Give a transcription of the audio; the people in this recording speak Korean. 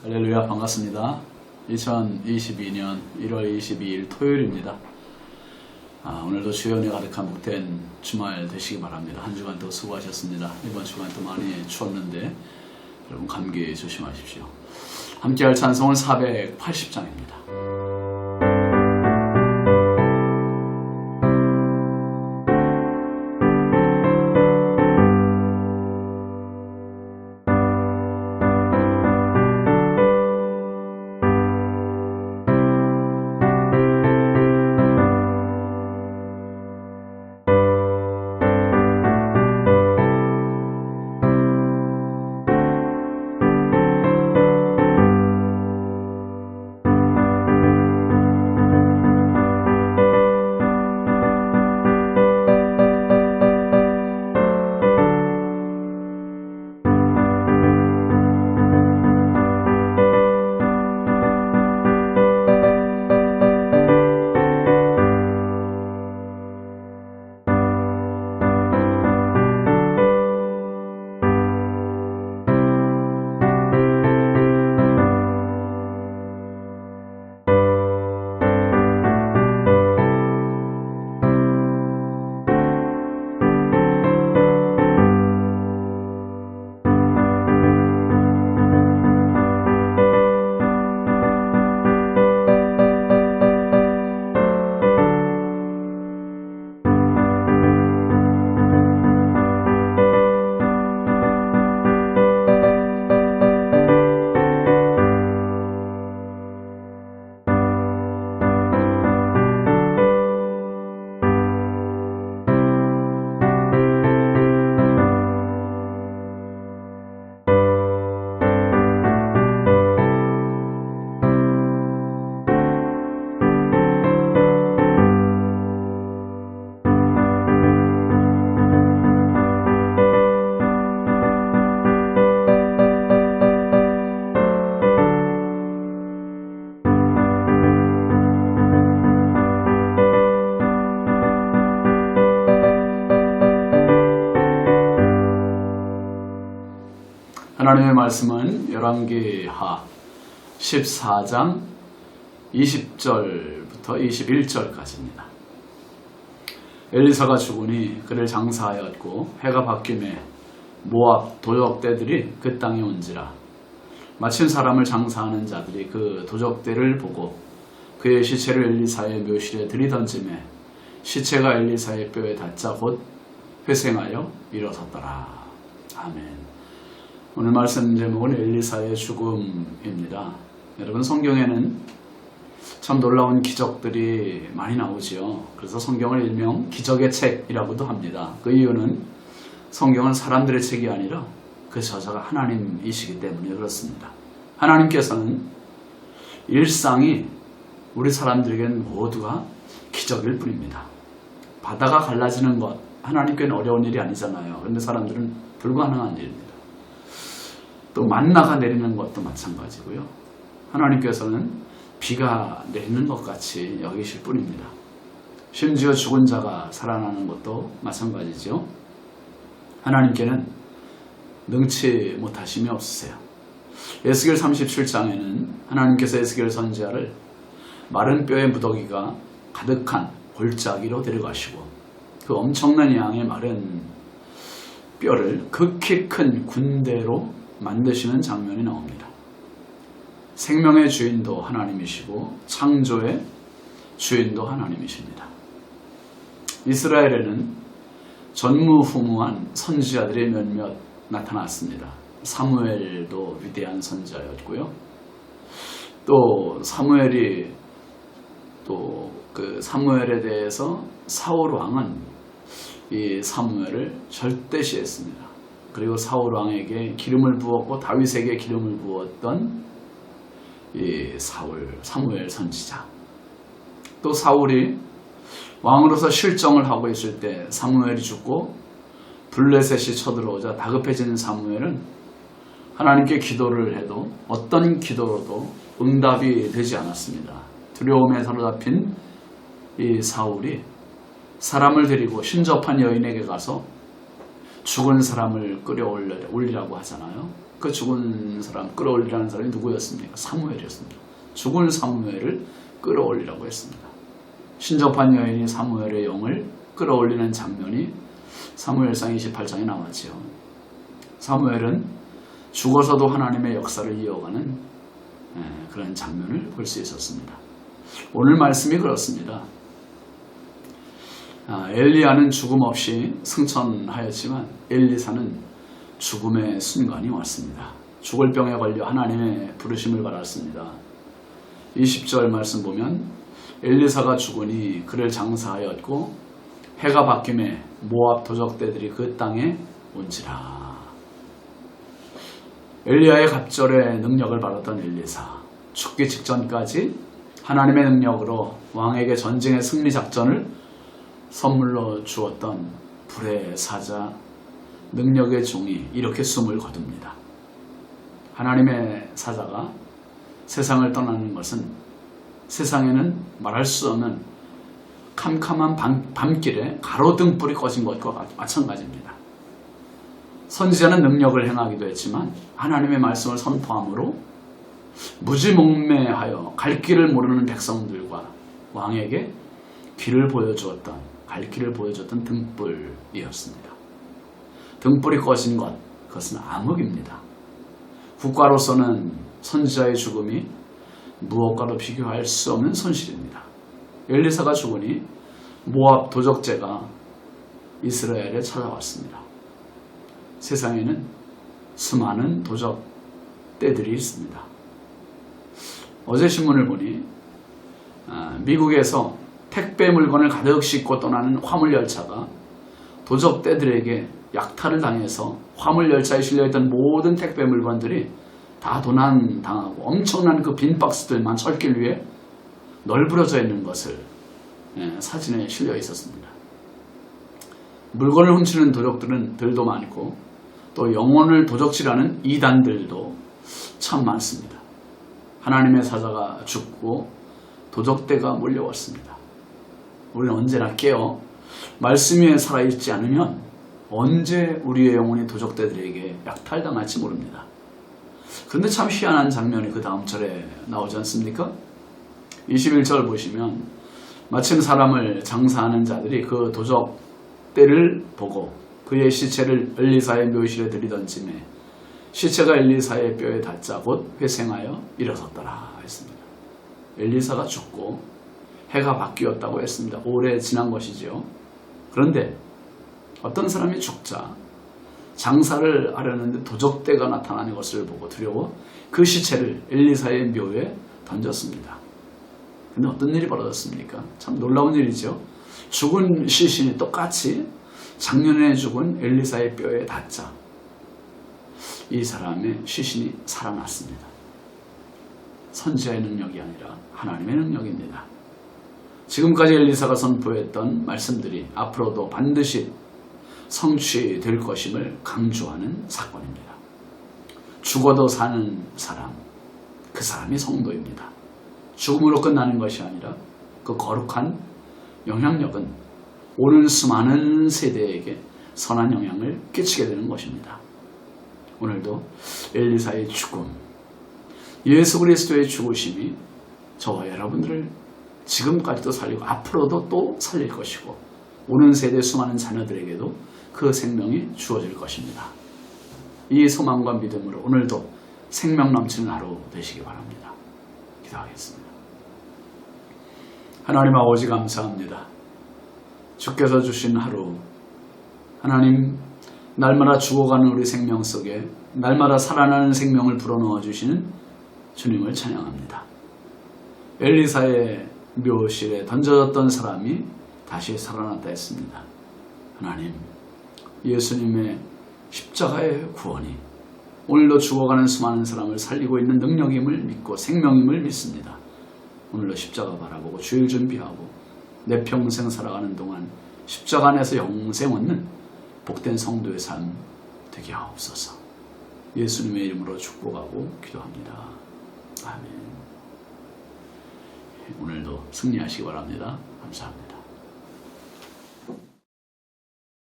할렐루야, 반갑습니다. 2022년 1월 22일 토요일입니다. 오늘도 주의 은혜 가득한 복된 주말 되시기 바랍니다. 한 주간 더 수고하셨습니다. 이번 주간 또 많이 추웠는데 여러분 감기 조심하십시오. 함께할 찬송은 480장입니다. 하나님의 말씀은 열왕기하 14장 20절부터 21절까지입니다. 엘리사가 죽으니 그를 장사하였고 해가 바뀌매 모압 도적대들이 그 땅에 온지라. 마침 사람을 장사하는 자들이 그 도적대를 보고 그의 시체를 엘리사의 묘실에 들이던지매 시체가 엘리사의 뼈에 닿자 곧 회생하여 일어섰더라. 아멘. 오늘 말씀 제목은 엘리사의 죽음입니다. 여러분, 성경에는 참 놀라운 기적들이 많이 나오지요. 그래서 성경을 일명 기적의 책이라고도 합니다. 그 이유는 성경은 사람들의 책이 아니라 그 저자가 하나님이시기 때문에 그렇습니다. 하나님께서는 일상이 우리 사람들에게는 모두가 기적일 뿐입니다. 바다가 갈라지는 것, 하나님께는 어려운 일이 아니잖아요. 그런데 사람들은 불가능한 일입니다. 또 만나가 내리는 것도 마찬가지고요. 하나님께서는 비가 내리는 것 같이 여기실 뿐입니다. 심지어 죽은 자가 살아나는 것도 마찬가지죠. 하나님께는 능치 못하심이 없으세요. 에스겔 37장에는 하나님께서 에스겔 선지자를 마른 뼈의 무더기가 가득한 골짜기로 데려가시고 그 엄청난 양의 마른 뼈를 극히 큰 군대로 만드시는 장면이 나옵니다. 생명의 주인도 하나님이시고 창조의 주인도 하나님이십니다. 이스라엘에는 전무후무한 선지자들이 몇몇 나타났습니다. 사무엘도 위대한 선지자였고요. 또 사무엘이 그 사무엘에 대해서 사울 왕은 이 사무엘을 절대시했습니다. 그리고 사울 왕에게 기름을 부었고 다윗에게 기름을 부었던 이 사무엘 선지자. 또 사울이 왕으로서 실정을 하고 있을 때 사무엘이 죽고 블레셋이 쳐들어오자 다급해지는 사무엘은 하나님께 기도를 해도 어떤 기도로도 응답이 되지 않았습니다. 두려움에 사로잡힌 이 사울이 사람을 데리고 신접한 여인에게 가서 죽은 사람을 끌어올리라고 하잖아요. 그 죽은 사람 끌어올리라는 사람이 누구였습니까? 사무엘이었습니다. 죽은 사무엘을 끌어올리라고 했습니다. 신접한 여인이 사무엘의 영을 끌어올리는 장면이 사무엘상 28장에 나왔죠. 사무엘은 죽어서도 하나님의 역사를 이어가는 그런 장면을 볼 수 있었습니다. 오늘 말씀이 그렇습니다. 엘리야는 죽음 없이 승천하였지만 엘리사는 죽음의 순간이 왔습니다. 죽을 병에 걸려 하나님의 부르심을 받았습니다. 20절 말씀 보면 엘리사가 죽으니 그를 장사하였고 해가 바뀜에 모압 도적대들이 그 땅에 온지라. 엘리야의 갑절의 능력을 받았던 엘리사, 죽기 직전까지 하나님의 능력으로 왕에게 전쟁의 승리 작전을 선물로 주었던 불의 사자, 능력의 종이 이렇게 숨을 거둡니다. 하나님의 사자가 세상을 떠나는 것은 세상에는 말할 수 없는 캄캄한 밤길에 가로등불이 꺼진 것과 마찬가지입니다. 선지자는 능력을 행하기도 했지만 하나님의 말씀을 선포함으로 무지몽매하여 갈 길을 모르는 백성들과 왕에게 길을 보여주었던, 갈 길을 보여줬던 등불이었습니다. 등불이 꺼진 것, 그것은 암흑입니다. 국가로서는 선지자의 죽음이 무엇과도 비교할 수 없는 손실입니다. 엘리사가 죽으니 모압 도적제가 이스라엘에 찾아왔습니다. 세상에는 수많은 도적 떼들이 있습니다. 어제 신문을 보니 미국에서 택배 물건을 가득 싣고 떠나는 화물열차가 도적 떼들에게 약탈을 당해서 화물열차에 실려있던 모든 택배 물건들이 다 도난당하고 엄청난 그 빈 박스들만 철길 위에 널브러져 있는 것을 사진에 실려 있었습니다. 물건을 훔치는 도적들도 많고 또 영혼을 도적질하는 이단들도 참 많습니다. 하나님의 사자가 죽고 도적대가 몰려왔습니다. 우리는 언제나 깨어 말씀 위에 살아있지 않으면 언제 우리의 영혼이 도적대들에게 약탈당할지 모릅니다. 그런데 참 희한한 장면이 그 다음 절에 나오지 않습니까? 21절 보시면 마침 사람을 장사하는 자들이 그 도적대를 보고 그의 시체를 엘리사의 묘실에 들이던지매 시체가 엘리사의 뼈에 닿자 곧 회생하여 일어섰더라 했습니다. 엘리사가 죽고 해가 바뀌었다고 했습니다. 오래 지난 것이죠. 그런데 어떤 사람이 죽자 장사를 하려는데 도적대가 나타나는 것을 보고 두려워 그 시체를 엘리사의 묘에 던졌습니다. 근데 어떤 일이 벌어졌습니까? 참 놀라운 일이죠. 죽은 시신이 똑같이 작년에 죽은 엘리사의 뼈에 닿자 이 사람의 시신이 살아났습니다. 선지자의 능력이 아니라 하나님의 능력입니다. 지금까지 엘리사가 선포했던 말씀들이 앞으로도 반드시 성취될 것임을 강조하는 사건입니다. 죽어도 사는 사람, 그 사람이 성도입니다. 죽음으로 끝나는 것이 아니라 그 거룩한 영향력은 오는 수많은 세대에게 선한 영향을 끼치게 되는 것입니다. 오늘도 엘리사의 죽음, 예수 그리스도의 죽으심이 저와 여러분들을 지금까지도 살리고 앞으로도 또 살릴 것이고 오는 세대 수많은 자녀들에게도 그 생명이 주어질 것입니다. 이 소망과 믿음으로 오늘도 생명 넘치는 하루 되시기 바랍니다. 기도하겠습니다. 하나님 아버지 감사합니다. 주께서 주신 하루, 하나님 날마다 죽어가는 우리 생명 속에 날마다 살아나는 생명을 불어넣어 주시는 주님을 찬양합니다. 엘리사의 묘실에 던져졌던 사람이 다시 살아났다 했습니다. 하나님, 예수님의 십자가의 구원이 오늘도 죽어가는 수많은 사람을 살리고 있는 능력임을 믿고 생명임을 믿습니다. 오늘도 십자가 바라보고 주일 준비하고 내 평생 살아가는 동안 십자가 안에서 영생 얻는 복된 성도의 삶 되게 하옵소서. 예수님의 이름으로 축복하고 기도합니다. 아멘. 오늘도 승리하시기 바랍니다. 감사합니다.